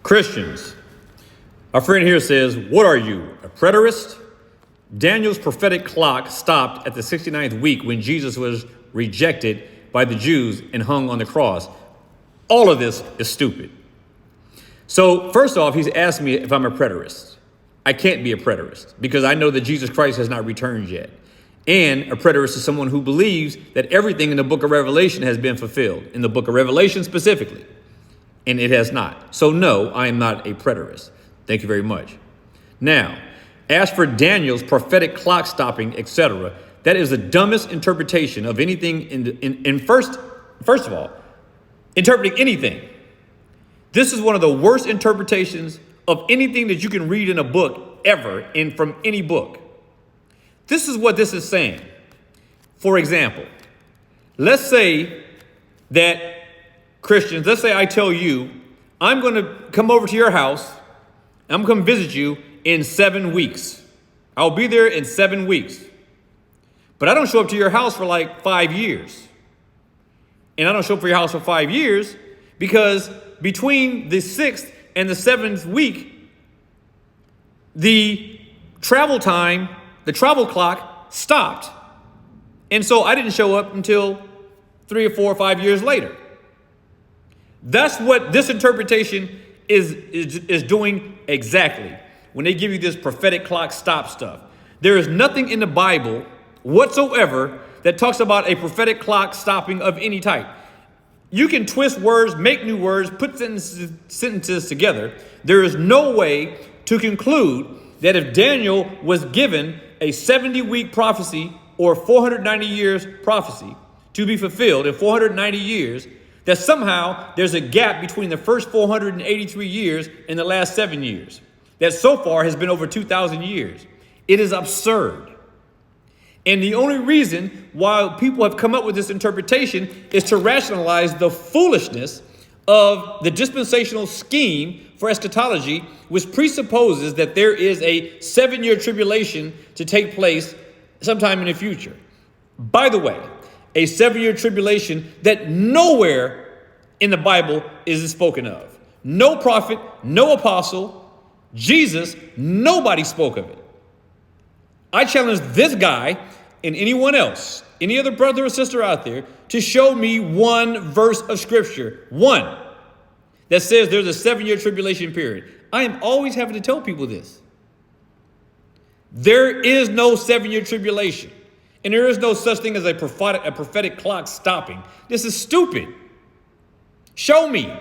Christians, our friend here says, what are you, a preterist? Daniel's prophetic clock stopped at the 69th week when Jesus was rejected by the Jews and hung on the cross. All of this is stupid. So first off, he's asked me if I'm a preterist. I can't be a preterist because I know that Jesus Christ has not returned yet. And a preterist is someone who believes that everything in the book of Revelation has been fulfilled, in the book of Revelation specifically, and it has not. So no, I am not a preterist. Thank you very much. Now, as for Daniel's prophetic clock stopping, etc., that is the dumbest interpretation of anything first of all, interpreting anything. This is one of the worst interpretations of anything that you can read in a book ever, and from any book. This is what this is saying. For example, let's say that Christians, let's say I tell you, I'm going to come over to your house. I'm going to visit you in 7 weeks. I'll be there in 7 weeks. But I don't show up to your house for like 5 years. And I don't show up for your house for 5 years because between the 6th and the 7th week, the travel clock stopped. And so I didn't show up until 3 or 4 or 5 years later. That's what this interpretation is doing exactly when they give you this prophetic clock stop stuff. There is nothing in the Bible whatsoever that talks about a prophetic clock stopping of any type. You can twist words, make new words, put sentences together. There is no way to conclude that if Daniel was given a 70-week prophecy or 490 years prophecy to be fulfilled in 490 years, that somehow there's a gap between the first 483 years and the last 7 years. That so far has been over 2,000 years. It is absurd. And the only reason why people have come up with this interpretation is to rationalize the foolishness of the dispensational scheme for eschatology, which presupposes that there is a 7-year tribulation to take place sometime in the future. By the way, a 7-year tribulation that nowhere in the Bible is spoken of. No prophet, no apostle, Jesus, nobody spoke of it. I challenge this guy and anyone else, any other brother or sister out there, to show me one verse of scripture, one, that says there's a 7-year tribulation period. I am always having to tell people this. There is no 7-year tribulation. And there is no such thing as a prophetic clock stopping. This is stupid. Show me.